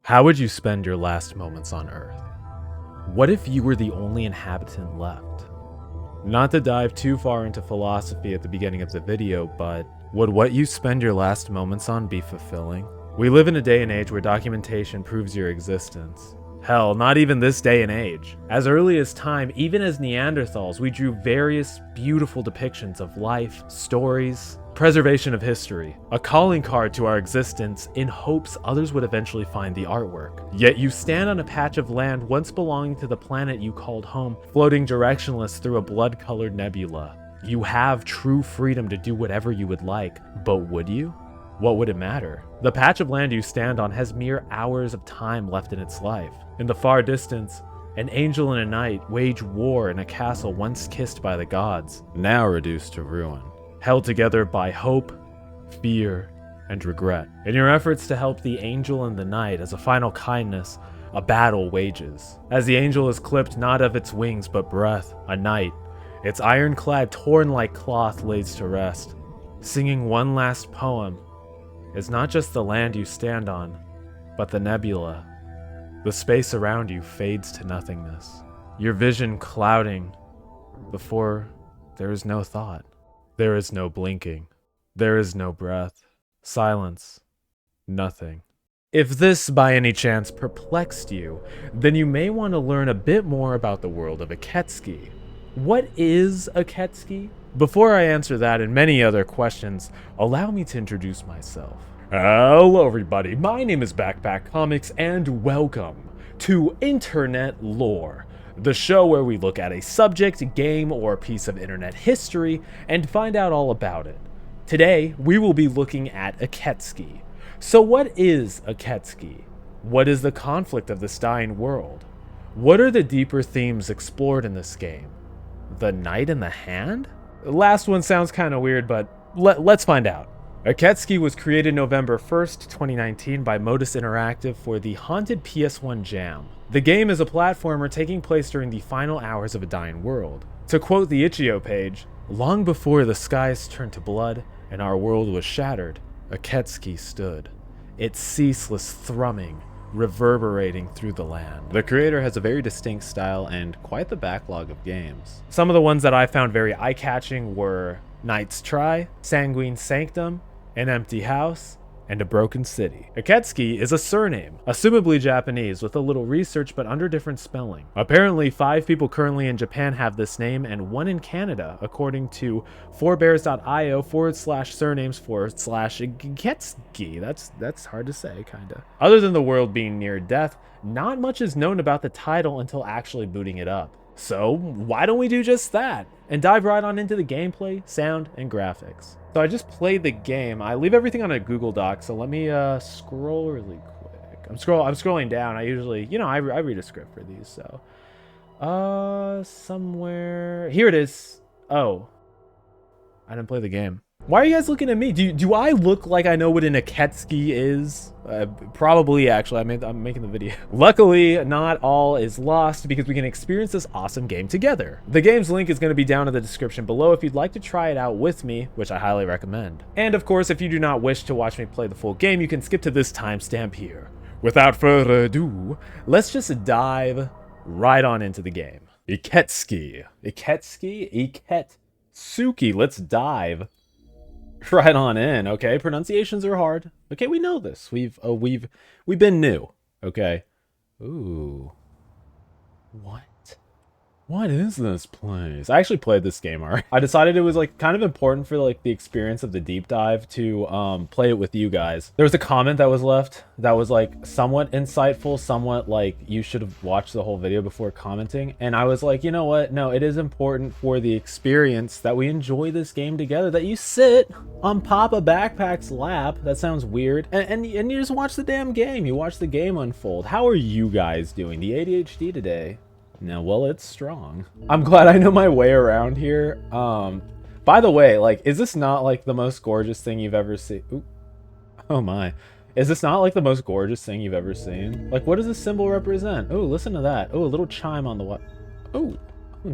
How would you spend your last moments on Earth? What if you were the only inhabitant left? Not to dive too far into philosophy at the beginning of the video, but would what you spend your last moments on be fulfilling? We live in a day and age where documentation proves your existence. Hell, not even this day and age. As early as time, even as Neanderthals, we drew various beautiful depictions of life, stories, preservation of history, a calling card to our existence in hopes others would eventually find the artwork. Yet you stand on a patch of land once belonging to the planet you called home, floating directionless through a blood-colored nebula. You have true freedom to do whatever you would like, but would you? What would it matter? The patch of land you stand on has mere hours of time left in its life. In the far distance, an angel and a knight wage war in a castle once kissed by the gods, now reduced to ruin. Held together by hope, fear, and regret. In your efforts to help the angel and the knight as a final kindness, a battle wages. As the angel is clipped not of its wings but breath, a knight, its ironclad torn like cloth lays to rest. Singing one last poem is not just the land you stand on, but the nebula. The space around you fades to nothingness. Your vision clouding before there is no thought. There is no blinking. There is no breath. Silence. Nothing. If this by any chance perplexed you, then you may want to learn a bit more about the world of Iketsuki. What is Iketsuki? Before I answer that and many other questions, allow me to introduce myself. Hello everybody, my name is Backpack Comics and welcome to Internet Lore, the show where we look at a subject, game, or piece of internet history and find out all about it. Today, we will be looking at Iketsuki. So what is Iketsuki? What is the conflict of this dying world? What are the deeper themes explored in this game? The knight in the hand? The last one sounds kind of weird, but let's find out. Iketsuki was created November 1st, 2019 by Modus Interactive for the Haunted PS1 Jam. The game is a platformer taking place during the final hours of a dying world. To quote the Itch.io page, long before the skies turned to blood and our world was shattered, Iketsuki stood, its ceaseless thrumming reverberating through the land. The creator has a very distinct style and quite the backlog of games. Some of the ones that I found very eye-catching were Knight's Try, Sanguine Sanctum, An Empty House, and A Broken City. Iketsuki is a surname, assumably Japanese, with a little research but under different spelling. Apparently, 5 people currently in Japan have this name and 1 in Canada, according to forebears.io/surnames/Iketsuki. That's hard to say, kinda. Other than the world being near death, not much is known about the title until actually booting it up. So why don't we do just that and dive right on into the gameplay, sound, and graphics. So I just played the game. I leave everything on a Google Doc, so let me scroll really quick. I'm scrolling down. I usually, I read a script for these, so somewhere here it is. Oh, I didn't play the game. Why are you guys looking at me? Do I look like I know what an Iketsuki is? Probably, actually. I'm making the video. Luckily, not all is lost because we can experience this awesome game together. The game's link is going to be down in the description below if you'd like to try it out with me, which I highly recommend. And of course, if you do not wish to watch me play the full game, you can skip to this timestamp here. Without further ado, let's just dive right on into the game. Iketsuki. Iketsuki. Let's dive right on in. Okay, pronunciations are hard. Okay, we know this. We've been new. Okay. Ooh. What is this place? I actually played this game already. I decided it was like kind of important for like the experience of the deep dive to play it with you guys. There was a comment that was left that was like somewhat insightful, somewhat like you should have watched the whole video before commenting. And I was like, you know what? No, it is important for the experience that we enjoy this game together, that you sit on Papa Backpack's lap. That sounds weird. And you just watch the damn game. You watch the game unfold. How are you guys doing? The ADHD today? No, well, it's strong. I'm glad I know my way around here. By the way, like, is this not like the most gorgeous thing you've ever seen? Ooh. Oh my. Is this not like the most gorgeous thing you've ever seen? Like, what does this symbol represent? Oh, listen to that. Oh, a little chime on the what? Oh,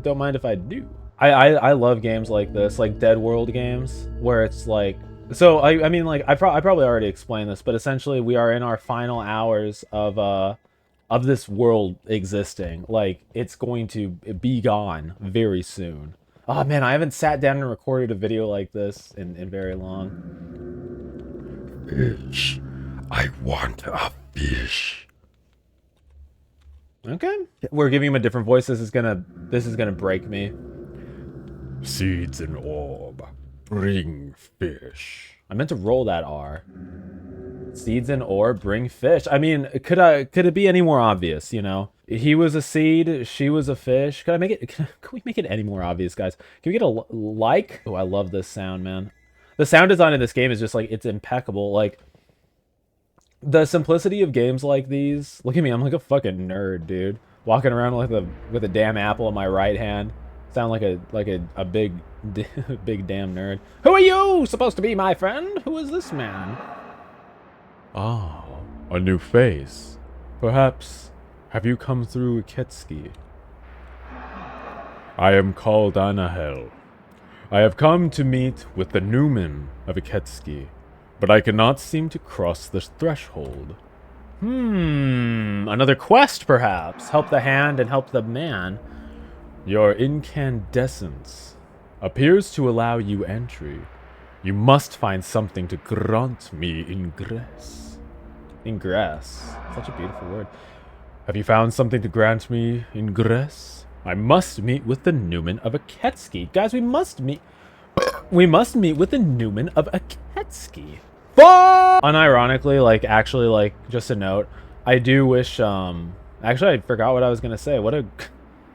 don't mind if I do. I love games like this, like Dead World games, where it's like So I mean, like I probably already explained this, but essentially we are in our final hours of this world existing. Like it's going to be gone very soon. Oh man, I haven't sat down and recorded a video like this in very long. Fish. I want a fish. Okay, we're giving him a different voice. This is gonna break me. Seeds and orb. Bring fish. I meant to roll that R. Seeds and ore bring fish. I mean, could it be any more obvious, you know? He was a seed, she was a fish. Could I make it can we make it any more obvious, guys? Can we get a like? Oh, I love this sound, man. The sound design of this game is just like it's impeccable. Like the simplicity of games like these. Look at me, I'm like a fucking nerd, dude. Walking around with a damn apple in my right hand. Sound like a big big damn nerd. Who are you supposed to be, my friend? Who is this man? Ah, a new face. Perhaps have you come through Iketsuki? I am called Anahel. I have come to meet with the Newman of Iketsuki, but I cannot seem to cross the threshold. Another quest, perhaps. Help the hand and help the man. Your incandescence appears to allow you entry. You must find something to grant me ingress. Ingress. Such a beautiful word. Have you found something to grant me ingress? I must meet with the Newman of Iketsuki. Guys, we must meet... We must meet with the Newman of Iketsuki. Unironically, like, actually, like, just a note. I do wish, Actually, I forgot what I was gonna say. What a...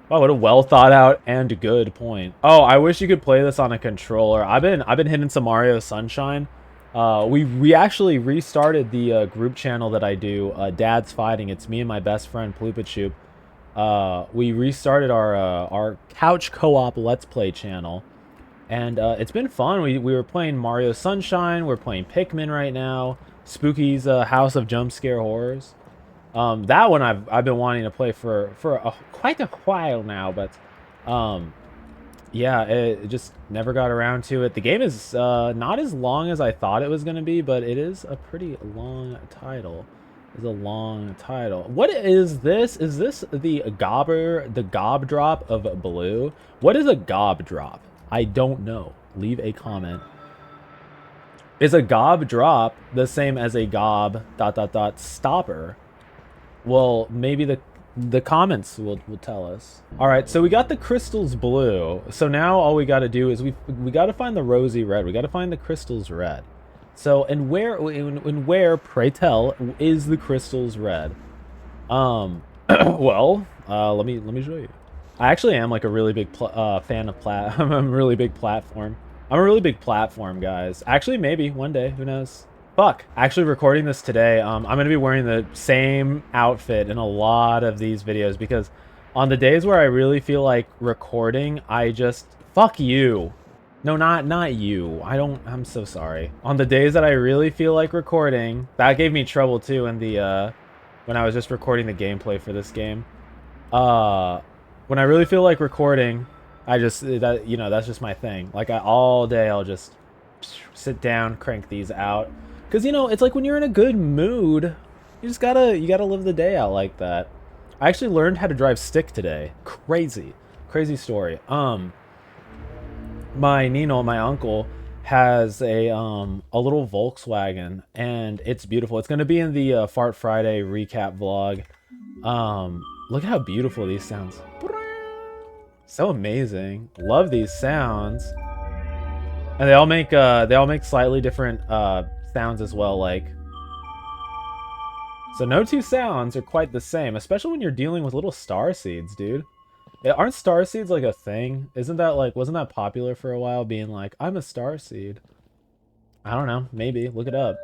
Wow, what a well thought out and good point. Oh, I wish you could play this on a controller. I've been hitting some Mario Sunshine. We actually restarted the group channel that I do, Dad's Fighting. It's me and my best friend Plupachup. We restarted our couch co-op Let's Play channel, and it's been fun. We were playing Mario Sunshine. We're playing Pikmin right now. Spooky's House of Jump Scare Horrors. That one I've been wanting to play for quite a while now, but yeah, it just never got around to it. The game is not as long as I thought it was going to be, but it is a pretty long title. It's a long title. What is this? Is this the gob drop of blue? What is a gob drop? I don't know. Leave a comment. Is a gob drop the same as a gob ... stopper? Well, maybe the comments will tell us. All right, so we got the crystals blue. So now all we got to do is we got to find the rosy red. We got to find the crystals red. So and where, pray tell, is the crystals red? Well, let me show you. I actually am like a really big fan of I'm a really big platform. I'm a really big platform, guys. Actually, maybe one day, who knows? Fuck. Actually recording this today, I'm going to be wearing the same outfit in a lot of these videos because on the days where I really feel like recording, I just... Fuck you. No, not you. I'm so sorry. On the days that I really feel like recording, that gave me trouble too in the, when I was just recording the gameplay for this game. When I really feel like recording, that's just my thing. Like all day I'll just sit down, crank these out. Because, you know, it's like when you're in a good mood, you gotta live the day out like that. I actually learned how to drive stick today. Crazy story. My Nino, my uncle, has a little Volkswagen, and it's beautiful. It's gonna be in the Fart Friday recap vlog. Look at how beautiful these sounds. So amazing. Love these sounds. And they all make slightly different sounds as well, like, so no two sounds are quite the same, especially when you're dealing with little star seeds, dude. Aren't star seeds like a thing? Isn't that like, wasn't that popular for a while, being like, I'm a star seed? I don't know, maybe, look it up.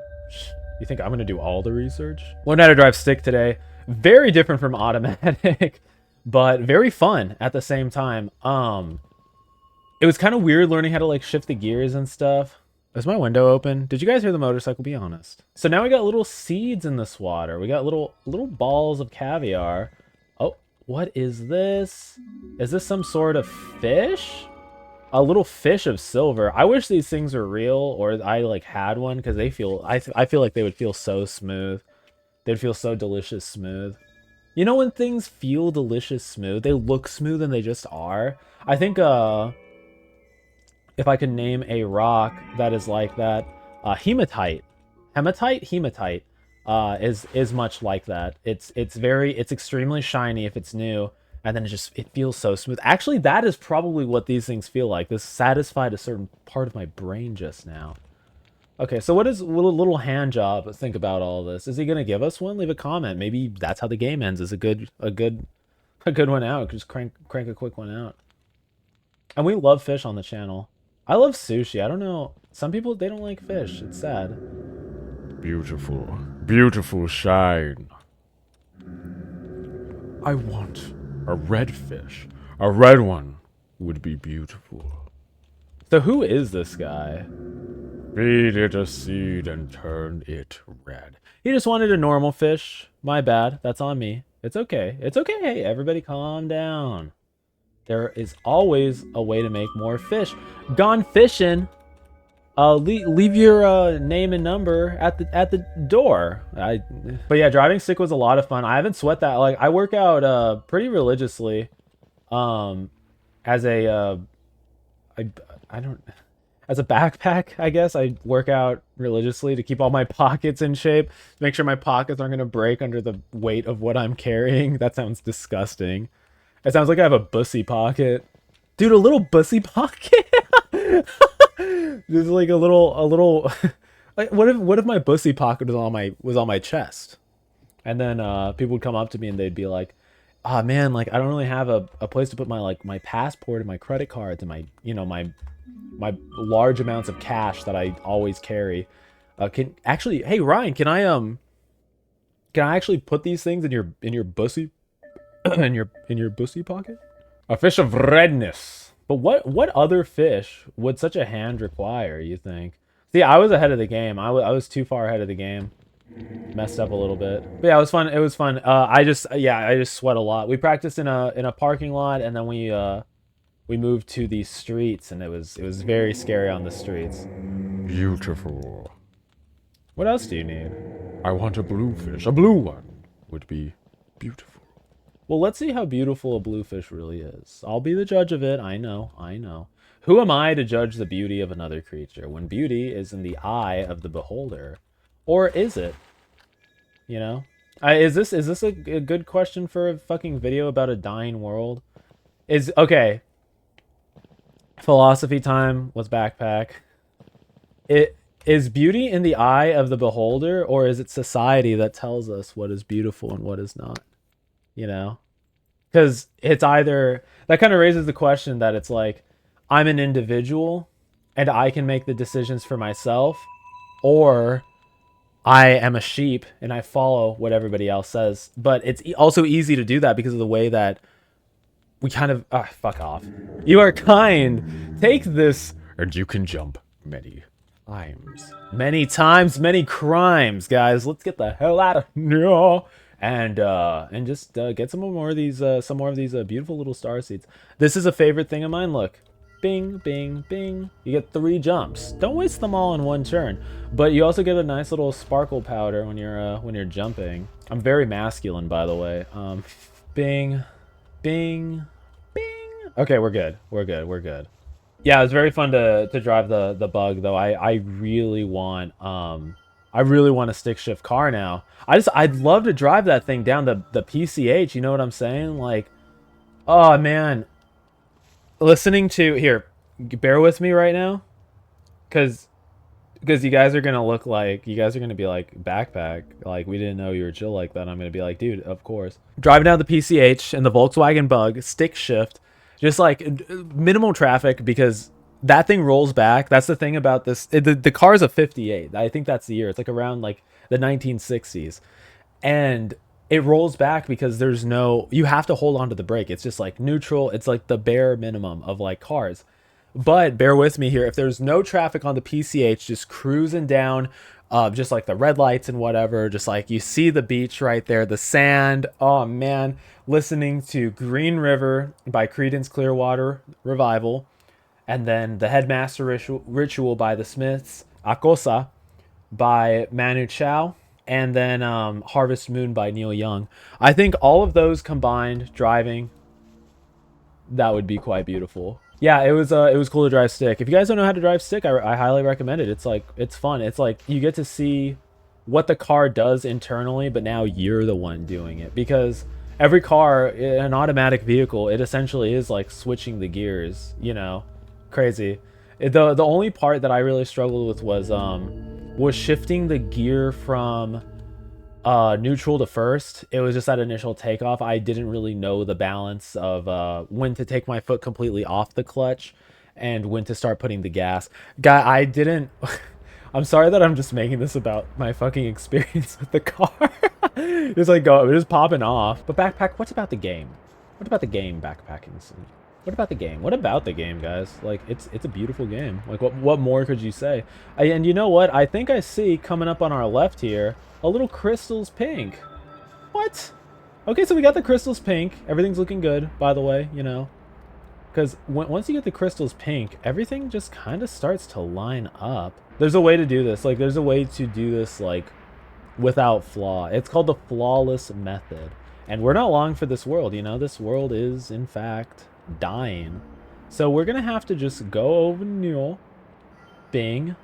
You think I'm gonna do all the research? Learned how to drive stick today. Very different from automatic, but very fun at the same time. It was kind of weird learning how to like shift the gears and stuff. Is my window open? Did you guys hear the motorcycle? Be honest. So now we got little seeds in this water. We got little balls of caviar. Oh, what is this? Is this some sort of fish? A little fish of silver. I wish these things were real, or I like had one, because they feel. I feel like they would feel so smooth. They'd feel so delicious smooth. You know when things feel delicious smooth, they look smooth and they just are. I think if I could name a rock that is like that, hematite is much like that. It's extremely shiny if it's new, and then it feels so smooth. Actually, that is probably what these things feel like. This satisfied a certain part of my brain just now. Okay, so what does little hand job think about all this? Is he gonna give us one? Leave a comment. Maybe that's how the game ends. Is a good one out. Just crank a quick one out. And we love fish on the channel. I love sushi. I don't know. Some people, they don't like fish. It's sad. Beautiful, beautiful shine. I want a red fish. A red one would be beautiful. So who is this guy? Feed it a seed and turn it red. He just wanted a normal fish. My bad. That's on me. It's okay. It's okay. Hey, everybody calm down. There is always a way to make more fish. Gone fishing. Leave your name and number at the door. But yeah, driving stick was a lot of fun. I haven't sweat that. Like I work out pretty religiously. As a as a backpack, I guess I work out religiously to keep all my pockets in shape. Make sure my pockets aren't gonna break under the weight of what I'm carrying. That sounds disgusting. It sounds like I have a bussy pocket. Dude, a little bussy pocket? There's like a little like what if my bussy pocket was on my chest? And then people would come up to me and they'd be like, "Ah, man, like I don't really have a place to put my passport and my credit cards and my my large amounts of cash that I always carry. Hey Ryan, can I actually put these things in your bussy in your bussy pocket?" A fish of redness. But what other fish would such a hand require, you think? See, I was ahead of the game. I was too far ahead of the game. Messed up a little bit. But yeah, it was fun. It was fun. I just sweat a lot. We practiced in a parking lot, and then we moved to the streets, and it was very scary on the streets. Beautiful. What else do you need? I want a blue fish. A blue one would be beautiful. Well, let's see how beautiful a bluefish really is. I'll be the judge of it. I know. Who am I to judge the beauty of another creature when beauty is in the eye of the beholder? Or is it? You know? Is this a good question for a fucking video about a dying world? Okay. Philosophy time. Let's backpack. Is beauty in the eye of the beholder, or is it society that tells us what is beautiful and what is not? You know, because it's either that kind of raises the question that it's like I'm an individual and I can make the decisions for myself, or I am a sheep and I follow what everybody else says. But it's also easy to do that because of the way that we kind of fuck off. You are kind. Take this, and you can jump many times, many crimes, guys. Let's get the hell out of here. And just get some more of these beautiful little star seeds. This is a favorite thing of mine. Look, bing, bing, bing. You get 3 jumps. Don't waste them all in one turn. But you also get a nice little sparkle powder when you're jumping. I'm very masculine, by the way. Bing, bing, bing. Okay, we're good. We're good. Yeah, it was very fun to drive the bug though. I really want a stick shift car now. I'd love to drive that thing down the PCH, you know what I'm saying? Like, oh man. Listening to, here, bear with me right now. Cause you guys are gonna be like, backpack, like we didn't know you were chill like that. I'm gonna be like, dude, of course. Driving down the PCH in the Volkswagen Bug, stick shift, just like minimal traffic because that thing rolls back. That's the thing about this. The car's a 58. I think that's the year. It's like around like the 1960s. And it rolls back because you have to hold on to the brake. It's just like neutral. It's like the bare minimum of like cars. But bear with me here. If there's no traffic on the PCH, just cruising down, just like the red lights and whatever, just like you see the beach right there, the sand. Oh man, listening to Green River by Creedence Clearwater Revival. And then the Headmaster Ritual by the Smiths, Akosa by Manu Chao, and then Harvest Moon by Neil Young. I think all of those combined, driving, that would be quite beautiful. Yeah, it was cool to drive stick. If you guys don't know how to drive stick, I highly recommend it. It's like, it's fun. It's like you get to see what the car does internally, but now you're the one doing it, because every car, an automatic vehicle, it essentially is like switching the gears, you know. Crazy. The only part that I really struggled with was shifting the gear from neutral to first. It was just that initial takeoff. I didn't really know the balance of when to take my foot completely off the clutch and when to start putting the gas. Guy, I didn't. I'm sorry that I'm just making this about my fucking experience with the car. Just like just popping off. But backpack, what's about the game? What about the game, backpacking? What about the game? What about the game, guys? Like, it's a beautiful game. Like, what more could you say? And you know what? I think I see coming up on our left here a little crystals pink. What? Okay, so we got the crystals pink. Everything's looking good, by the way, you know. Because once you get the crystals pink, everything just kind of starts to line up. There's a way to do this. Like, there's a way to do this, like, without flaw. It's called the flawless method. And we're not long for this world, you know. This world is, in fact, dying. So we're gonna have to just go over Newell. Bing.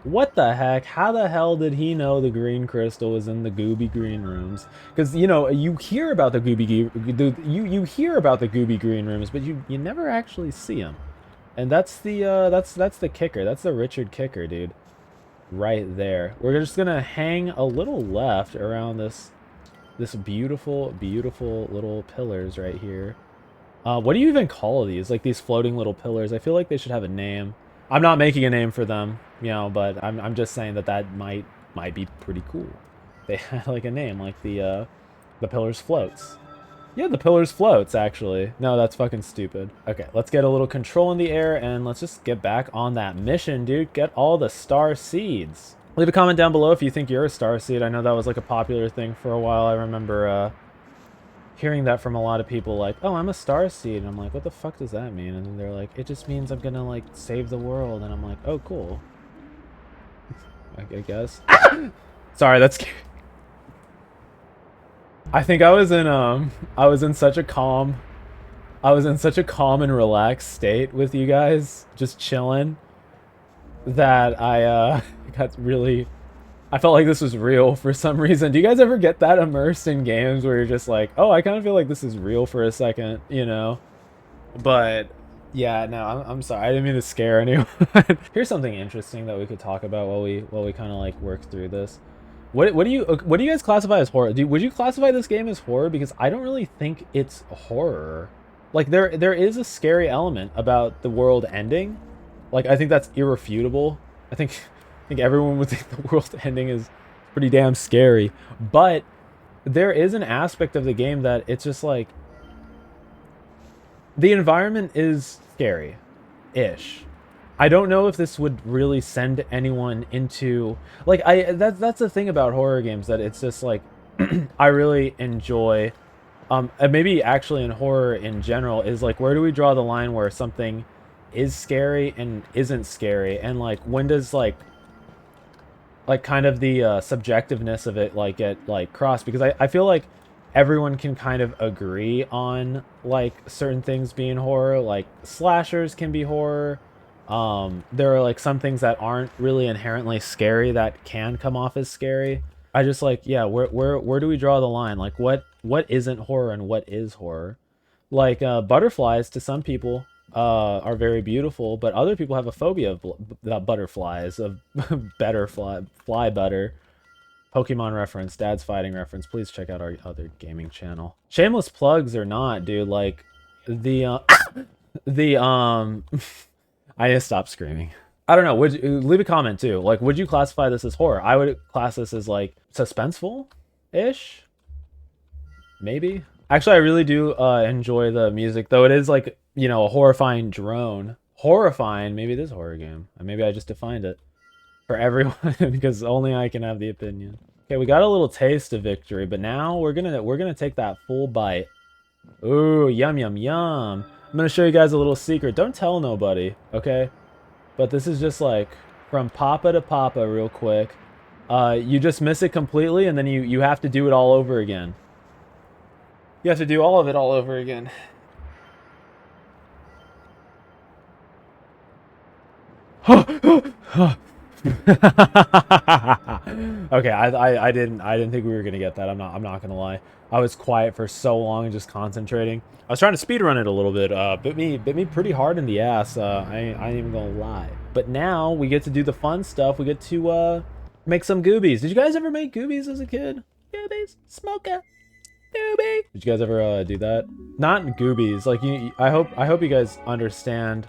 What the heck? How the hell did he know the green crystal was in the Gooby Green rooms? Because, you know, you hear about the you hear about the Gooby Green rooms, but you never actually see them. And that's the that's the kicker. That's the Richard kicker, dude. Right there. We're just gonna hang a little left around this beautiful little pillars right here. What do you even call these? Like, these floating little pillars? I feel like they should have a name. I'm not making a name for them, you know, but I'm just saying that might be pretty cool. They had like a name, like the pillars floats. Yeah, the pillars floats, actually. No, that's fucking stupid. Okay, let's get a little control in the air, and let's just get back on that mission, dude. Get all the star seeds. Leave a comment down below if you think you're a star seed. I know that was like a popular thing for a while. I remember hearing that from a lot of people, like, oh, I'm a star seed. And I'm like, what the fuck does that mean? And then they're like, it just means I'm gonna, like, save the world. And I'm like, oh, cool. I guess. Sorry, that's scary. I think I was in such a calm and relaxed state with you guys, just chilling, that I got really, I felt like this was real for some reason. Do you guys ever get that immersed in games where you're just like, oh, I kind of feel like this is real for a second, you know? But yeah, no, I'm sorry. I didn't mean to scare anyone. Here's something interesting that we could talk about while we kind of like work through this. What do you guys classify as horror? Would you classify this game as horror? Because I don't really think it's horror. Like, there is a scary element about the world ending. Like, I think that's irrefutable. I think everyone would think the world ending is pretty damn scary. But there is an aspect of the game that it's just like, the environment is scary-ish. I don't know if this would really send anyone into, like, that's the thing about horror games, that it's just like, I really enjoy, and maybe actually in horror in general, is like, where do we draw the line where something is scary and isn't scary? And like, when does like kind of the subjectiveness of it like get like crossed? Because I feel like everyone can kind of agree on like certain things being horror. Like, slashers can be horror. There are like some things that aren't really inherently scary that can come off as scary. I just like, yeah, where do we draw the line? Like, what isn't horror and what is horror? Like, butterflies to some people are very beautiful, but other people have a phobia of butterflies, of fly butter. Pokemon reference, Dad's Fighting reference. Please check out our other gaming channel. Shameless plugs or not, dude, like, I need to stop screaming. I don't know. Leave a comment too. Like, would you classify this as horror? I would class this as like suspenseful-ish, maybe. Actually, I really do enjoy the music, though it is like, you know, a horrifying drone. Horrifying. Maybe it is a horror game. Maybe I just defined it for everyone because only I can have the opinion. Okay, we got a little taste of victory, but now we're gonna take that full bite. Ooh, yum yum yum. I'm gonna show you guys a little secret. Don't tell nobody, okay? But this is just like from Papa to Papa real quick. You just miss it completely, and then you have to do it all over again. You have to do all of it all over again. Okay, I didn't think we were gonna get that. I'm not gonna lie. I was quiet for so long and just concentrating. I was trying to speedrun it a little bit. Bit me pretty hard in the ass. I ain't even gonna lie. But now we get to do the fun stuff. We get to make some goobies. Did you guys ever make goobies as a kid? Goobies, smoker, goobie. Did you guys ever do that? Not goobies. Like I hope you guys understand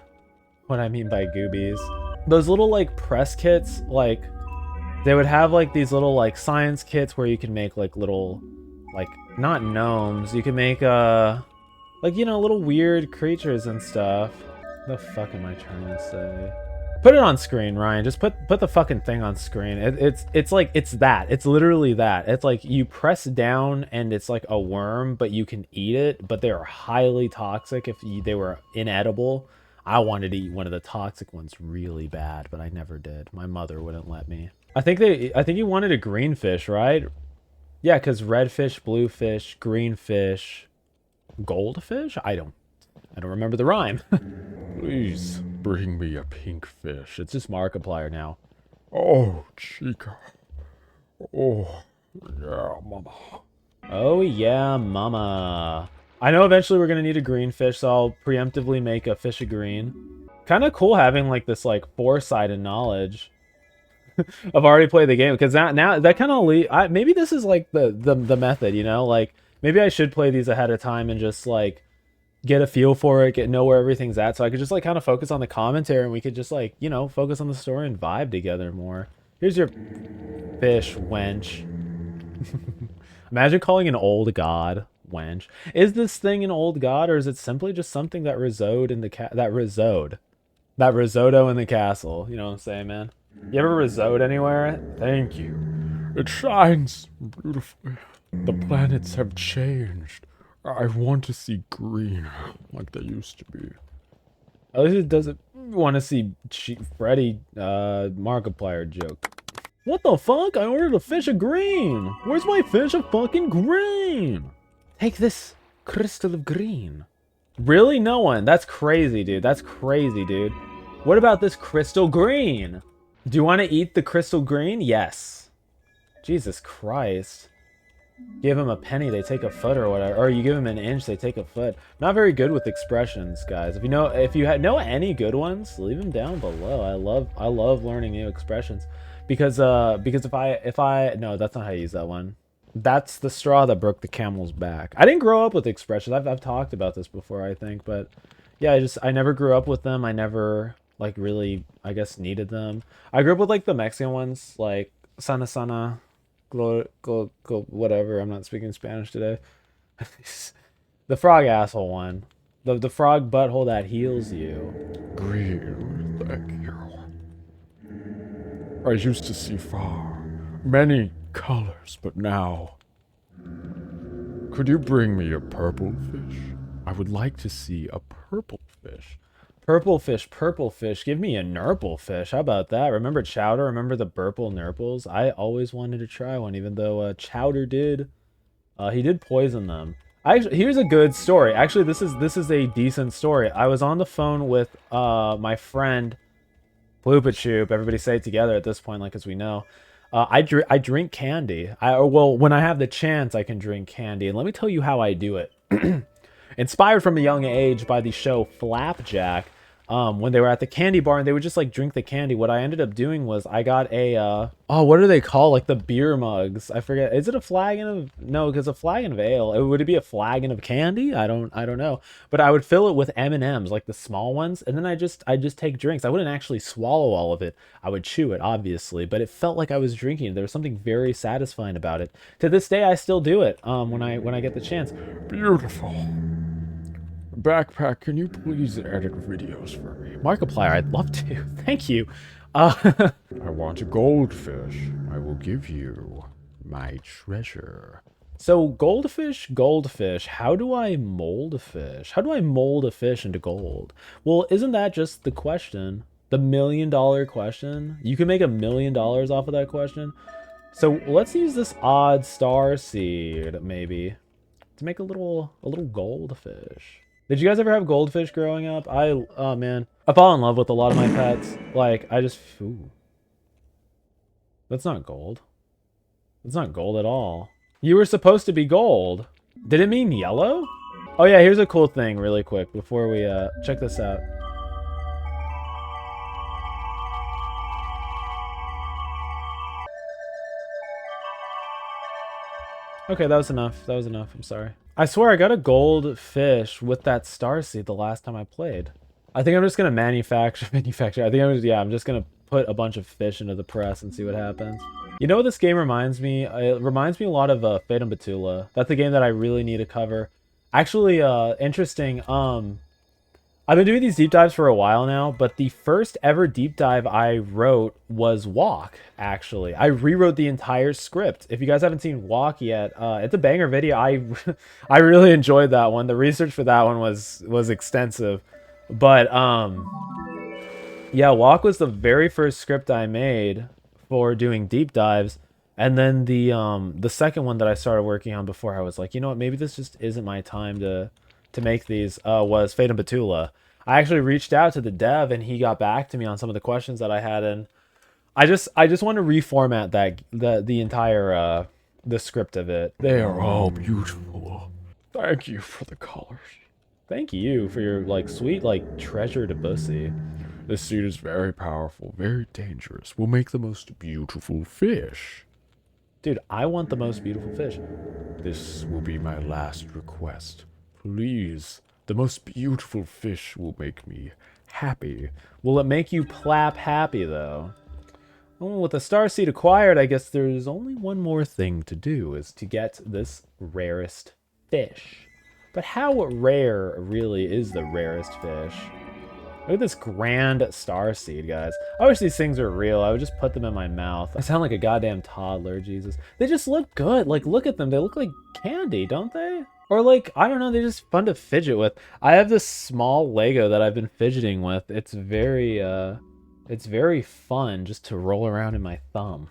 what I mean by goobies. Those little like press kits, like they would have like these little like science kits where you can make like little, like not gnomes, you can make like, you know, little weird creatures and stuff. The fuck am I trying to say? Put it on screen, Ryan. Just put the fucking thing on screen. It's like it's that. It's literally that. It's like you press down and it's like a worm, but you can eat it. But they are highly toxic if they were inedible. I wanted to eat one of the toxic ones really bad, but I never did. My mother wouldn't let me. I think you wanted a green fish, right? Yeah, because red fish, blue fish, green fish, goldfish? I don't remember the rhyme. Please bring me a pink fish. It's just Markiplier now. Oh, Chica. Oh, yeah, mama. Oh, yeah, mama. I know eventually we're going to need a green fish, so I'll preemptively make a fish of green. Kind of cool having like this like foresight and knowledge. I've already played the game because now that kind of maybe this is like the method, you know, like maybe I should play these ahead of time and just like get a feel for it, know where everything's at, so I could just like kind of focus on the commentary and we could just like, you know, focus on the story and vibe together more. Here's your fish, wench. Imagine calling an old god wench. Is this thing an old god, or is it simply just something that risotto in the that risotto in the castle? You know what I'm saying, man? You ever risotto anywhere? Thank you. It shines beautifully. The planets have changed. I want to see green like they used to be. At least it doesn't want to see Freddy Markiplier joke. What the fuck? I ordered a fish of green. Where's my fish of fucking green? Take this crystal of green. Really? No one? That's crazy, dude. That's crazy, dude. What about this crystal green? Do you want to eat the crystal green? Yes. Jesus Christ. Give him a penny, they take a foot or whatever. Or you give him an inch, they take a foot. Not very good with expressions, guys. If you know any good ones, leave them down below. I love learning new expressions. Because if I no, that's not how you use that one. That's the straw that broke the camel's back. I didn't grow up with expressions. I've talked about this before, I think, but yeah, I never grew up with them. I never like really, I guess, needed them. I grew up with like the Mexican ones, like sana sana, go whatever. I'm not speaking Spanish today. The frog asshole one. The frog butthole that heals you. Green, thank you. I used to see far many colors, but now... Could you bring me a purple fish? I would like to see a purple fish. Purple fish. Give me a nurple fish. How about that? Remember Chowder? Remember the burple nurples? I always wanted to try one, even though Chowder did. He did poison them. Here's a good story. Actually, this is a decent story. I was on the phone with my friend Ploopachoop. Everybody say it together at this point, like, as we know. I drink candy. Well, when I have the chance, I can drink candy. And let me tell you how I do it. Inspired from a young age by the show Flapjack, when they were at the candy bar and they would just like drink the candy. What I ended up doing was I got a what do they call like the beer mugs? I forget. Is it a flagon of no? Because a flagon of ale. Would it be a flagon of candy? I don't know. But I would fill it with M&Ms, like the small ones, and then I just take drinks. I wouldn't actually swallow all of it. I would chew it, obviously, but it felt like I was drinking. There was something very satisfying about it. To this day, I still do it. When I get the chance. Beautiful. Backpack, can you please edit videos for me? Markiplier, I'd love to. Thank you. I want a goldfish. I will give you my treasure. So goldfish, goldfish. How do I mold a fish? How do I mold a fish into gold? Well, isn't that just the question? The $1 million question? You can make $1 million off of that question. So let's use this odd star seed, maybe, to make a little goldfish. Did you guys ever have goldfish growing up? Oh man, I fall in love with a lot of my pets. Like ooh, that's not gold. That's not gold at all. You were supposed to be gold. Did it mean yellow? Oh yeah, here's a cool thing really quick before we check this out. Okay, that was enough. That was enough. I'm sorry. I swear I got a gold fish with that star seed the last time I played. I think I'm just gonna manufacture. I think I'm just gonna put a bunch of fish into the press and see what happens. You know what this game reminds me? It reminds me a lot of Fate and Batula. That's a game that I really need to cover. Actually, interesting. I've been doing these deep dives for a while now, but the first ever deep dive I wrote was Walk, actually. I rewrote the entire script. If you guys haven't seen Walk yet, it's a banger video. I really enjoyed that one. The research for that one was extensive. But yeah, Walk was the very first script I made for doing deep dives. And then the second one that I started working on before I was like, you know what, maybe this just isn't my time to make these was Fate and Batula. I actually reached out to the dev and he got back to me on some of the questions that I had, and I just want to reformat the entire the script of it. They are all beautiful. Thank you for the colors. Thank you for your like sweet like treasured pussy. This seed is very powerful, very dangerous. Will make the most beautiful fish. Dude, I want the most beautiful fish. This will be my last request. Please, the most beautiful fish will make me happy. Will it make you plap happy, though? Well, with the star seed acquired, I guess there's only one more thing to do, is to get this rarest fish. But how rare really is the rarest fish? Look at this grand star seed, guys. I wish these things were real. I would just put them in my mouth. I sound like a goddamn toddler, Jesus. They just look good. Like, look at them. They look like candy, don't they? Or like, I don't know, they're just fun to fidget with. I have this small Lego that I've been fidgeting with. It's very fun just to roll around in my thumb.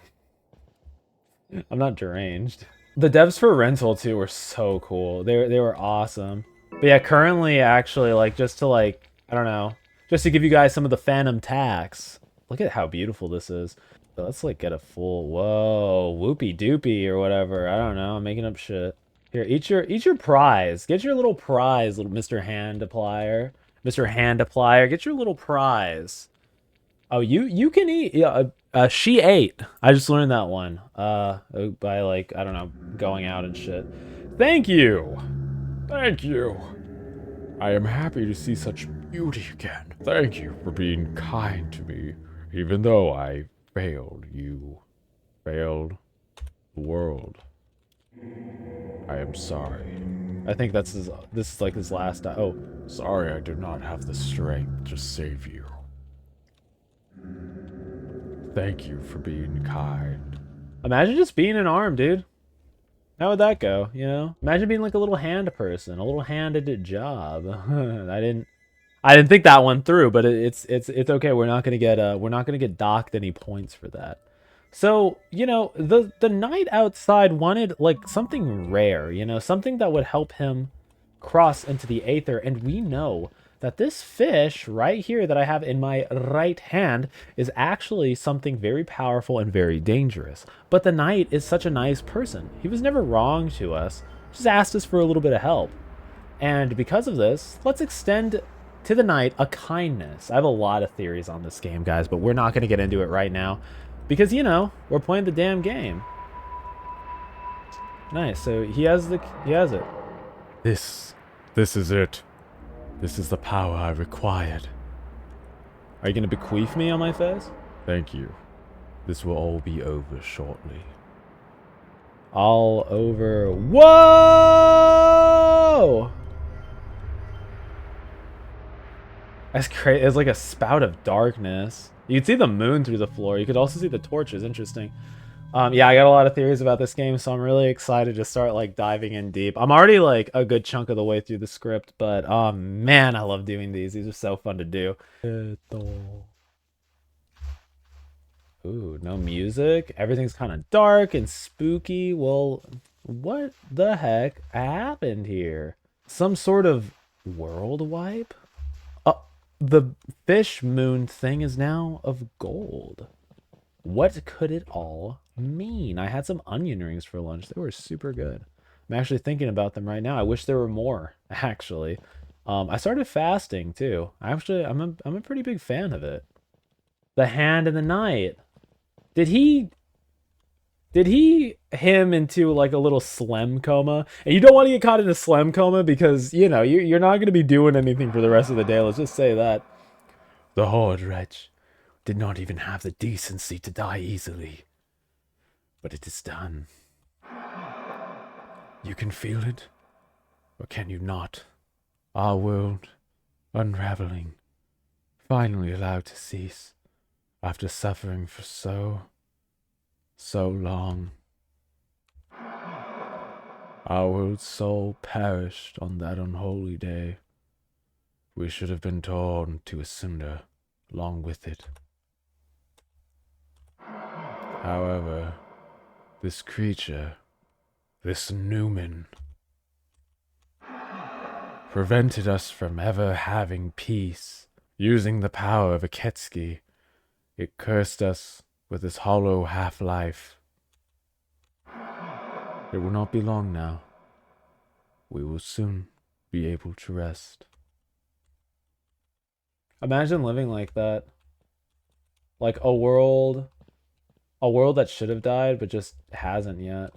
I'm not deranged. The devs for Rental 2 were so cool. They were awesome. But yeah, currently actually, like, just to like, I don't know, just to give you guys some of the Phantom tax. Look at how beautiful this is. But let's like get a full, whoa, whoopie doopie or whatever. I don't know, I'm making up shit. Here, eat your prize. Get your little prize, little Mr. Hand Applier. Mr. Hand Applier, get your little prize. Oh, you can eat. Yeah, she ate. I just learned that one. By like, I don't know, going out and shit. Thank you. Thank you. I am happy to see such beauty again. Thank you for being kind to me, even though I failed you. Failed the world. I am sorry. I think this is like his last. Oh, sorry I do not have the strength to save you. Thank you for being kind. Imagine just being an arm, dude. How would that go? You know, imagine being like a little hand person, a little handed job. I didn't think that one through, but it's okay. We're not gonna get docked any points for that. So, you know, the knight outside wanted like something rare, you know, something that would help him cross into the aether, and we know that this fish right here that I have in my right hand is actually something very powerful and very dangerous. But the knight is such a nice person. He was never wrong to us, just asked us for a little bit of help. And because of this, let's extend to the knight a kindness. I have a lot of theories on this game, guys, but we're not going to get into it right now. Because, you know, we're playing the damn game. Nice, so he has it. This is it. This is the power I required. Are you gonna bequeath me on my face? Thank you. This will all be over shortly. All over. Whoa! That's crazy. It's like a spout of darkness. You could see the moon through the floor. You could also see the torches. Interesting. Yeah, I got a lot of theories about this game, so I'm really excited to start like diving in deep. I'm already like a good chunk of the way through the script, but man, I love doing these. These are so fun to do. Ooh, no music. Everything's kind of dark and spooky. Well, what the heck happened here? Some sort of world wipe? Oh, the fish moon thing is now of gold. What could it all mean? I had some onion rings for lunch. They were super good. I'm actually thinking about them right now. I wish there were more, actually. I started fasting too. I'm a pretty big fan of it. The hand in the night. Did he him into like a little slim coma? And you don't want to get caught in a slim coma because, you know, you're not going to be doing anything for the rest of the day. Let's just say that. The horrid wretch did not even have the decency to die easily. But it is done. You can feel it, or can you not? Our world, unraveling, finally allowed to cease, after suffering for so long. Our world's soul perished on that unholy day. We should have been torn to a cinder, along with it. However, this creature, this Newman, prevented us from ever having peace. Using the power of Iketsuki, it cursed us with this hollow half-life. It will not be long now. We will soon be able to rest. Imagine living like that. Like a world that should have died but just hasn't yet.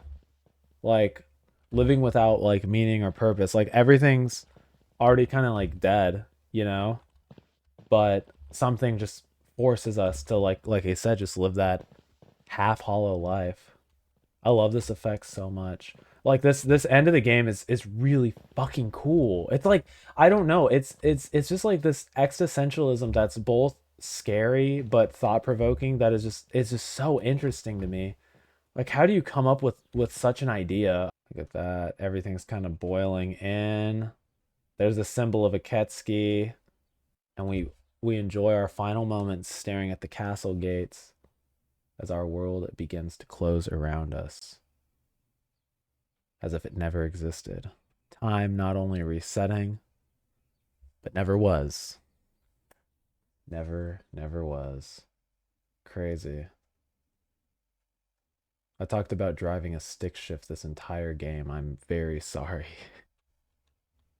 Like living without like meaning or purpose. Like everything's already kind of like dead, you know? But something just forces us to like I said, just live that half hollow life. I love this effect so much. Like this end of the game is really fucking cool. It's like, I don't know, it's just like this existentialism that's both scary but thought-provoking, that is just, it's just so interesting to me. Like, how do you come up with such an idea? Look at that. Everything's kind of boiling in. There's a symbol of Iketsuki, and we enjoy our final moments staring at the castle gates as our world begins to close around us, as if it never existed. Time not only resetting, but never was. Never was. Crazy. I talked about driving a stick shift this entire game. I'm very sorry.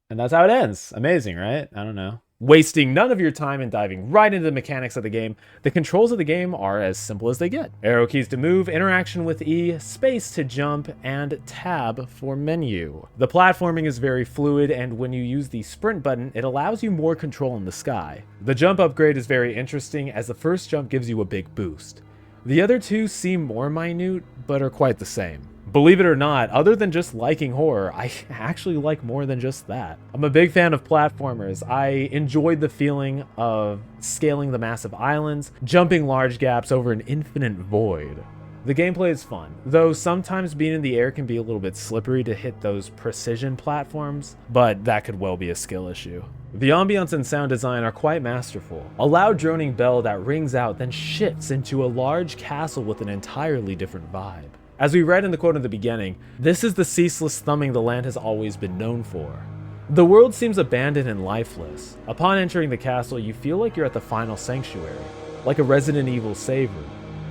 And that's how it ends. Amazing, right? I don't know. Wasting none of your time and diving right into the mechanics of the game, the controls of the game are as simple as they get. Arrow keys to move, interaction with E, space to jump, and tab for menu. The platforming is very fluid, and when you use the sprint button, it allows you more control in the sky. The jump upgrade is very interesting, as the first jump gives you a big boost. The other two seem more minute, but are quite the same. Believe it or not, other than just liking horror, I actually like more than just that. I'm a big fan of platformers. I enjoyed the feeling of scaling the massive islands, jumping large gaps over an infinite void. The gameplay is fun, though sometimes being in the air can be a little bit slippery to hit those precision platforms, but that could well be a skill issue. The ambiance and sound design are quite masterful. A loud droning bell that rings out then shifts into a large castle with an entirely different vibe. As we read in the quote at the beginning, this is the ceaseless thumbing the land has always been known for. The world seems abandoned and lifeless. Upon entering the castle, you feel like you're at the final sanctuary, like a Resident Evil save room.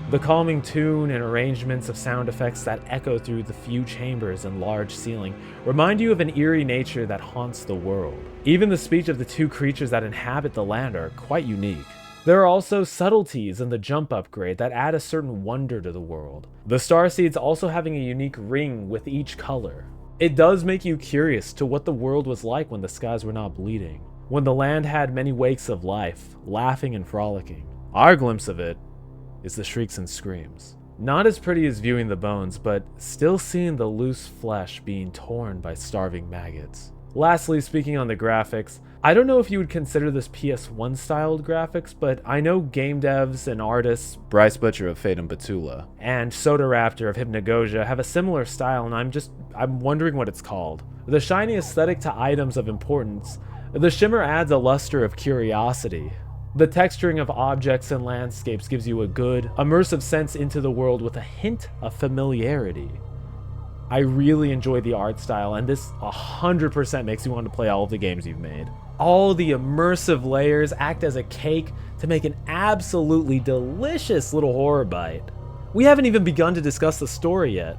The calming tune and arrangements of sound effects that echo through the few chambers and large ceiling remind you of an eerie nature that haunts the world. Even the speech of the two creatures that inhabit the land are quite unique. There are also subtleties in the jump upgrade that add a certain wonder to the world. The starseeds also having a unique ring with each color. It does make you curious to what the world was like when the skies were not bleeding, when the land had many wakes of life, laughing and frolicking. Our glimpse of it is the shrieks and screams. Not as pretty as viewing the bones, but still seeing the loose flesh being torn by starving maggots. Lastly, speaking on the graphics, I don't know if you would consider this PS1 styled graphics, but I know game devs and artists, Bryce Butcher of Fate and Batula, and Soda Raptor of Hypnagogia have a similar style, and I'm wondering what it's called. The shiny aesthetic to items of importance, the shimmer adds a luster of curiosity. The texturing of objects and landscapes gives you a good, immersive sense into the world with a hint of familiarity. I really enjoy the art style, and this 100% makes me want to play all of the games you've made. All the immersive layers act as a cake to make an absolutely delicious little horror bite. We haven't even begun to discuss the story yet.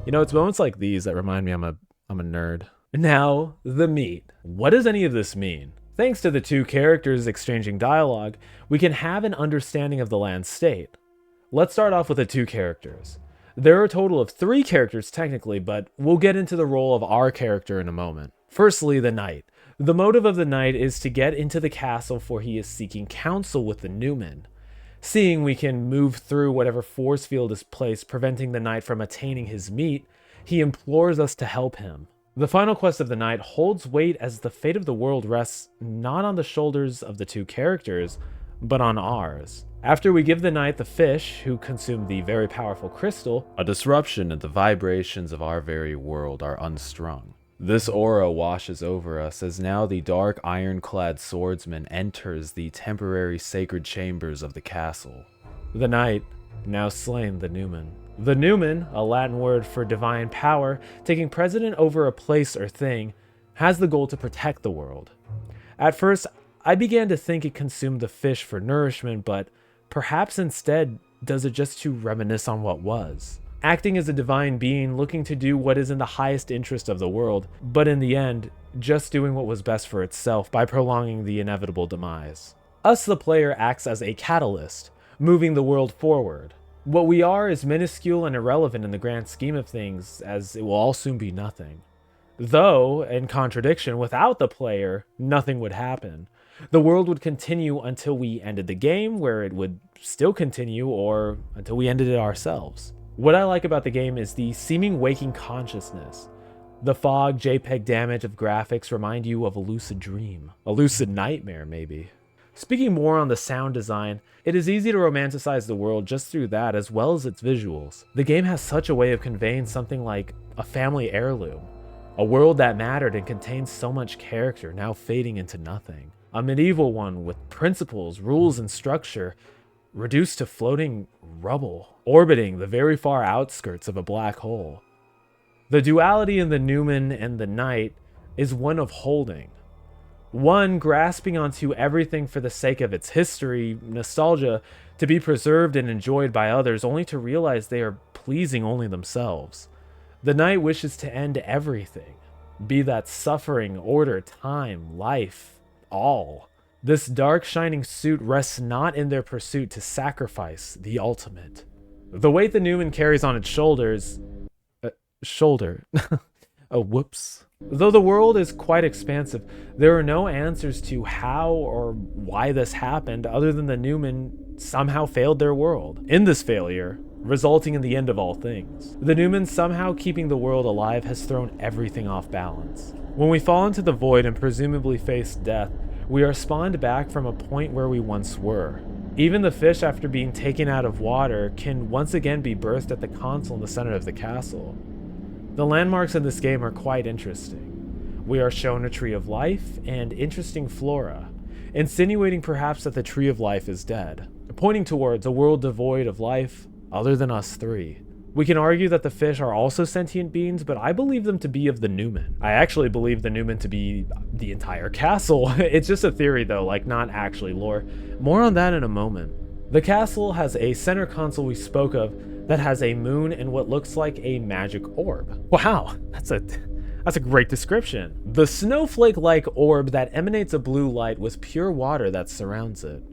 You know, it's moments like these that remind me I'm a nerd. Now, the meat. What does any of this mean? Thanks to the two characters exchanging dialogue, we can have an understanding of the land state. Let's start off with the two characters. There are a total of 3 characters technically, but we'll get into the role of our character in a moment. Firstly, the knight. The motive of the knight is to get into the castle, for he is seeking counsel with the Newman. Seeing we can move through whatever force field is placed, preventing the knight from attaining his meat, he implores us to help him. The final quest of the knight holds weight as the fate of the world rests not on the shoulders of the two characters, but on ours. After we give the knight the fish, who consumed the very powerful crystal, a disruption in the vibrations of our very world are unstrung. This aura washes over us as now the dark ironclad swordsman enters the temporary sacred chambers of the castle. The knight, now slain the Newman. The Newman, a Latin word for divine power, taking precedent over a place or thing, has the goal to protect the world. At first, I began to think it consumed the fish for nourishment, but perhaps instead does it just to reminisce on what was. Acting as a divine being looking to do what is in the highest interest of the world, but in the end, just doing what was best for itself by prolonging the inevitable demise. Us, the player, acts as a catalyst, moving the world forward. What we are is minuscule and irrelevant in the grand scheme of things, as it will all soon be nothing. Though, in contradiction, without the player, nothing would happen. The world would continue until we ended the game, where it would still continue, or until we ended it ourselves. What I like about the game is the seeming waking consciousness. The fog, JPEG damage of graphics remind you of a lucid dream. A lucid nightmare, maybe. Speaking more on the sound design, it is easy to romanticize the world just through that as well as its visuals. The game has such a way of conveying something like a family heirloom. A world that mattered and contained so much character now fading into nothing. A medieval one with principles, rules, and structure reduced to floating rubble, orbiting the very far outskirts of a black hole. The duality in the Newman and the Knight is one of holding. One grasping onto everything for the sake of its history, nostalgia, to be preserved and enjoyed by others, only to realize they are pleasing only themselves. The Knight wishes to end everything, be that suffering, order, time, life, all. This dark shining suit rests not in their pursuit to sacrifice the ultimate. The weight the Newman carries on its shoulders... Oh, whoops. Though the world is quite expansive, there are no answers to how or why this happened other than the Newman somehow failed their world. In this failure, resulting in the end of all things, the Newman somehow keeping the world alive has thrown everything off balance. When we fall into the void and presumably face death, we are spawned back from a point where we once were. Even the fish, after being taken out of water, can once again be birthed at the console in the center of the castle. The landmarks in this game are quite interesting. We are shown a tree of life and interesting flora, insinuating perhaps that the tree of life is dead, pointing towards a world devoid of life other than us three. We can argue that the fish are also sentient beings, but I believe them to be of the Newman. I actually believe the Newman to be the entire castle. It's just a theory though, like not actually lore. More on that in a moment. The castle has a center console we spoke of that has a moon and what looks like a magic orb. Wow, that's a great description. The snowflake-like orb that emanates a blue light with pure water that surrounds it.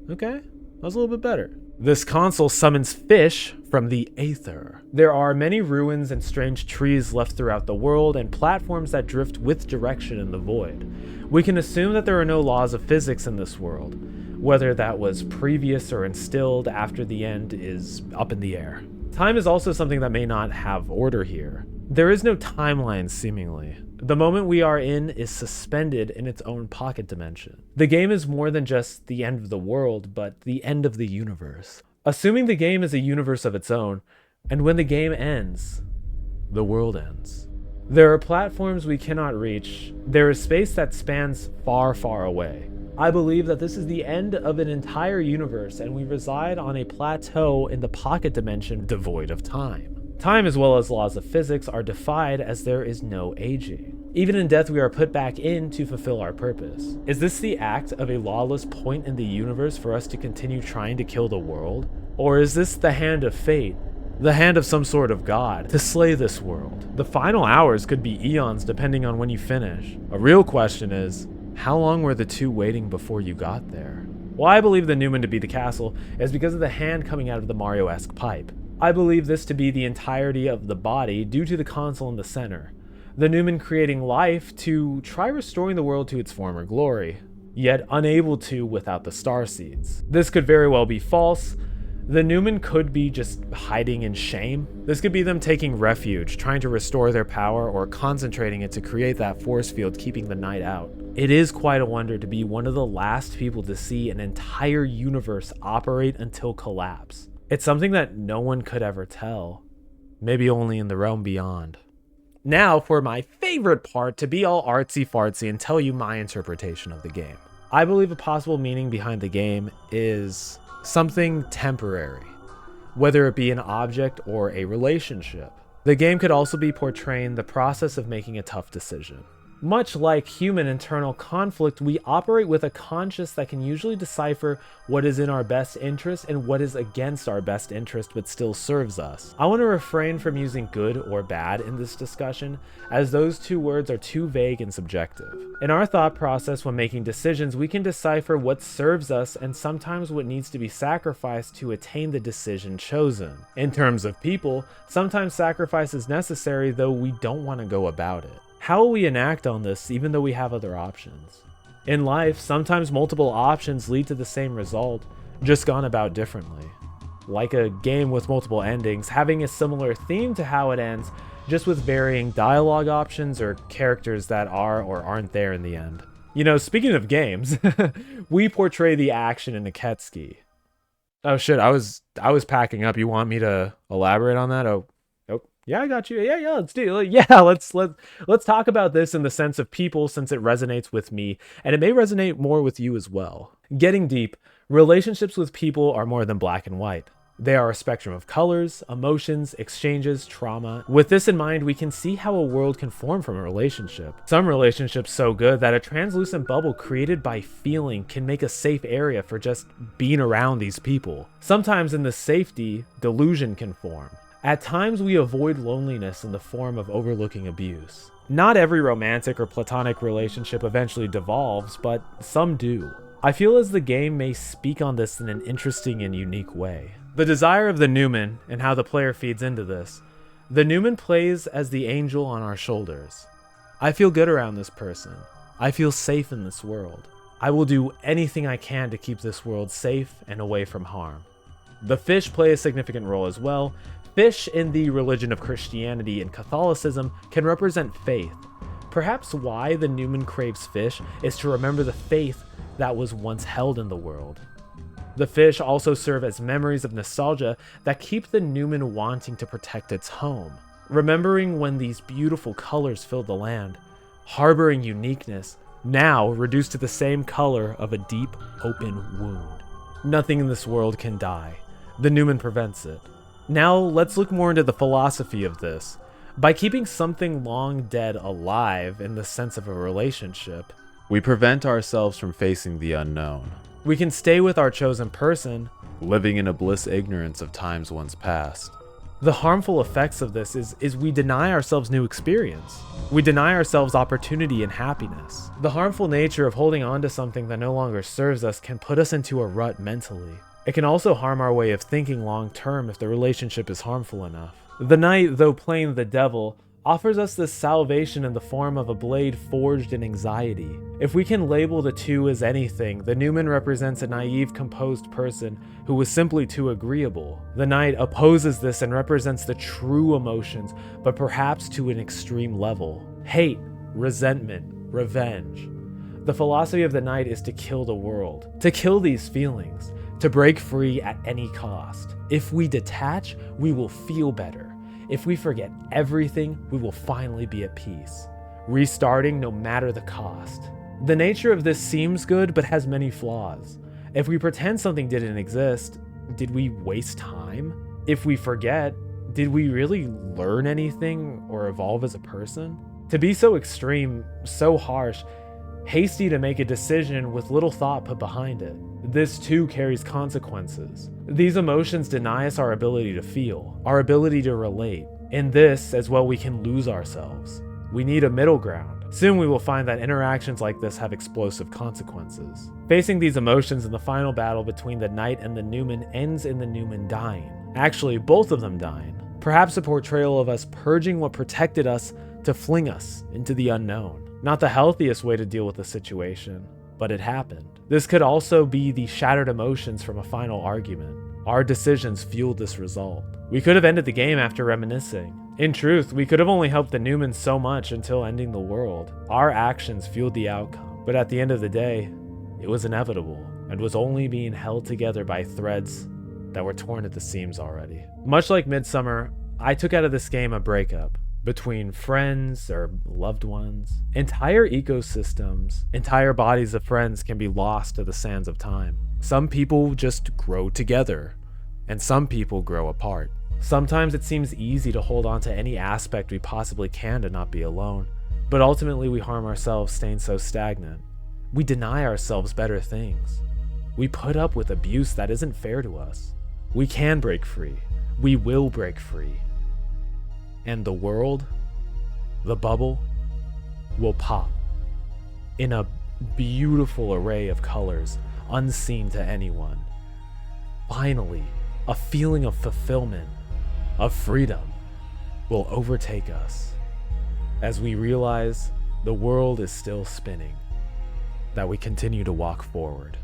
Okay, that was a little bit better. This console summons fish from the aether. There are many ruins and strange trees left throughout the world and platforms that drift with direction in the void. We can assume that there are no laws of physics in this world. Whether that was previous or instilled after the end is up in the air. Time is also something that may not have order here. There is no timeline, seemingly. The moment we are in is suspended in its own pocket dimension. The game is more than just the end of the world, but the end of the universe. Assuming the game is a universe of its own, and when the game ends, the world ends. There are platforms we cannot reach. There is space that spans far, far away. I believe that this is the end of an entire universe, and we reside on a plateau in the pocket dimension devoid of time. Time, as well as laws of physics, are defied as there is no aging. Even in death, we are put back in to fulfill our purpose. Is this the act of a lawless point in the universe for us to continue trying to kill the world? Or is this the hand of fate, the hand of some sort of god, to slay this world? The final hours could be eons depending on when you finish. A real question is, how long were the two waiting before you got there? Why I believe the Newman to be the castle is because of the hand coming out of the Mario-esque pipe. I believe this to be the entirety of the body due to the console in the center. The Newman creating life to try restoring the world to its former glory, yet unable to without the star seeds. This could very well be false. The Newman could be just hiding in shame. This could be them taking refuge, trying to restore their power, or concentrating it to create that force field keeping the night out. It is quite a wonder to be one of the last people to see an entire universe operate until collapse. It's something that no one could ever tell, maybe only in the realm beyond. Now for my favorite part, to be all artsy fartsy and tell you my interpretation of the game. I believe a possible meaning behind the game is something temporary, whether it be an object or a relationship. The game could also be portraying the process of making a tough decision. Much like human internal conflict, we operate with a conscience that can usually decipher what is in our best interest and what is against our best interest but still serves us. I want to refrain from using good or bad in this discussion, as those two words are too vague and subjective. In our thought process when making decisions, we can decipher what serves us and sometimes what needs to be sacrificed to attain the decision chosen. In terms of people, sometimes sacrifice is necessary, though we don't want to go about it. How will we enact on this even though we have other options? In life, sometimes multiple options lead to the same result, just gone about differently. Like a game with multiple endings, having a similar theme to how it ends, just with varying dialogue options or characters that are or aren't there in the end. You know, speaking of games, we portray the action in Iketsuki. Oh shit, I was packing up. You want me to elaborate on that? Oh, yeah, I got you. Yeah, let's do it. Yeah, let's talk about this in the sense of people, since it resonates with me, and it may resonate more with you as well. Getting deep, relationships with people are more than black and white. They are a spectrum of colors, emotions, exchanges, trauma. With this in mind, we can see how a world can form from a relationship. Some relationships so good that a translucent bubble created by feeling can make a safe area for just being around these people. Sometimes in the safety, delusion can form. At times, we avoid loneliness in the form of overlooking abuse. Not every romantic or platonic relationship eventually devolves, but some do. I feel as the game may speak on this in an interesting and unique way. The desire of the Newman and how the player feeds into this. The Newman plays as the angel on our shoulders. I feel good around this person. I feel safe in this world. I will do anything I can to keep this world safe and away from harm. The fish play a significant role as well. Fish in the religion of Christianity and Catholicism can represent faith. Perhaps why the Newman craves fish is to remember the faith that was once held in the world. The fish also serve as memories of nostalgia that keep the Newman wanting to protect its home, remembering when these beautiful colors filled the land, harboring uniqueness, now reduced to the same color of a deep, open wound. Nothing in this world can die. The Newman prevents it. Now, let's look more into the philosophy of this. By keeping something long dead alive in the sense of a relationship, We prevent ourselves from facing the unknown, we can stay with our chosen person. living in a bliss ignorance of times once past. The harmful effects of this is we deny ourselves new experience. We deny ourselves opportunity and happiness. The harmful nature of holding on to something that no longer serves us can put us into a rut mentally. It can also harm our way of thinking long term if the relationship is harmful enough. The knight, though playing the devil, offers us this salvation in the form of a blade forged in anxiety. If we can label the two as anything, the Newman represents a naive, composed person who was simply too agreeable. The knight opposes this and represents the true emotions, but perhaps to an extreme level. Hate, resentment, revenge. The philosophy of the Knight is to kill the world, to kill these feelings, to break free at any cost. If we detach, we will feel better. If we forget everything, we will finally be at peace, restarting no matter the cost. The nature of this seems good, but has many flaws. If we pretend something didn't exist, did we waste time? If we forget, did we really learn anything or evolve as a person? To be so extreme, so harsh, hasty to make a decision with little thought put behind it. This too carries consequences. These emotions deny us our ability to feel, our ability to relate. In this, as well, we can lose ourselves. We need a middle ground. Soon we will find that interactions like this have explosive consequences. Facing these emotions in the final battle between the Knight and the Newman ends in the Newman dying. Actually, both of them dying. Perhaps a portrayal of us purging what protected us to fling us into the unknown. Not the healthiest way to deal with the situation, but it happened. This could also be the shattered emotions from a final argument. Our decisions fueled this result. We could have ended the game after reminiscing. In truth, we could have only helped the Newmans so much until ending the world. Our actions fueled the outcome, but at the end of the day, it was inevitable and was only being held together by threads that were torn at the seams already. Much like Midsummer, I took out of this game a breakup between friends or loved ones. Entire ecosystems, entire bodies of friends can be lost to the sands of time. Some people just grow together, and some people grow apart. Sometimes it seems easy to hold on to any aspect we possibly can to not be alone, but ultimately we harm ourselves staying so stagnant. We deny ourselves better things. We put up with abuse that isn't fair to us. We can break free. We will break free. And the world, the bubble, will pop in a beautiful array of colors unseen to anyone. Finally, a feeling of fulfillment, of freedom, will overtake us as we realize the world is still spinning, that we continue to walk forward.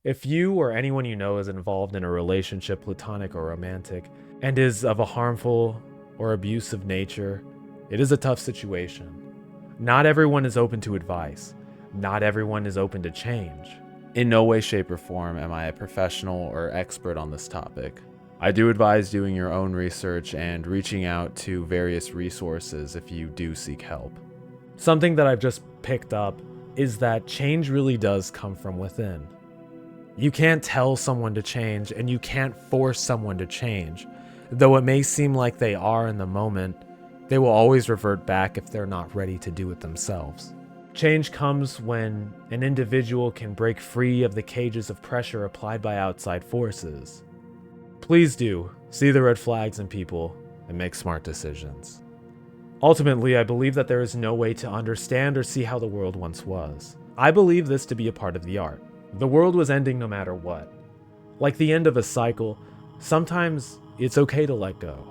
If you or anyone you know is involved in a relationship, platonic or romantic, and is of a harmful or abusive nature, it is a tough situation. Not everyone is open to advice. Not everyone is open to change. In no way, shape, or form am I a professional or expert on this topic. I do advise doing your own research and reaching out to various resources if you do seek help. Something that I've just picked up is that change really does come from within. You can't tell someone to change, and you can't force someone to change. Though it may seem like they are in the moment, they will always revert back if they're not ready to do it themselves. Change comes when an individual can break free of the cages of pressure applied by outside forces. Please do see the red flags in people and make smart decisions. Ultimately, I believe that there is no way to understand or see how the world once was. I believe this to be a part of the art. The world was ending no matter what. Like the end of a cycle, sometimes it's okay to let go.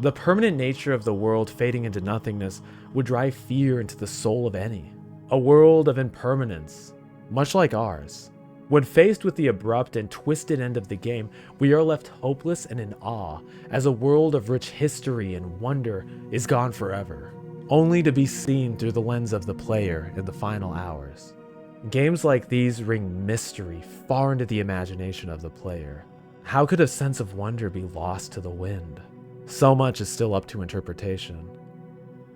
The permanent nature of the world fading into nothingness would drive fear into the soul of any. A world of impermanence, much like ours. When faced with the abrupt and twisted end of the game, we are left hopeless and in awe as a world of rich history and wonder is gone forever, only to be seen through the lens of the player in the final hours. Games like these ring mystery far into the imagination of the player. How could a sense of wonder be lost to the wind? So much is still up to interpretation.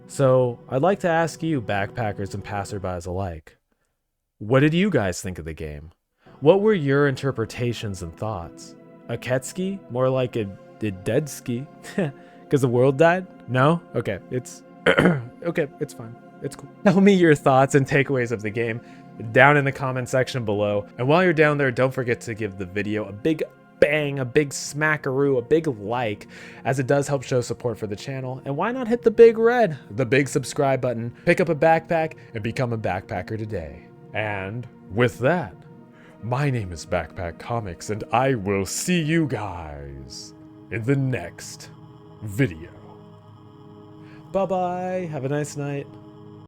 So, I'd like to ask you, backpackers and passerbys alike, what did you guys think of the game? What were your interpretations and thoughts? Iketsuki? More like a dead ski? Because the world died? No? Okay, it's okay, it's fine. It's cool. Tell me your thoughts and takeaways of the game down in the comment section below. And while you're down there, don't forget to give the video a big bang, a big smackaroo, a big like, as it does help show support for the channel. And why not hit the big red, the big subscribe button, pick up a backpack, and become a backpacker today. And with that, my name is Backpack Comics, and I will see you guys in the next video. Bye-bye. Have a nice night.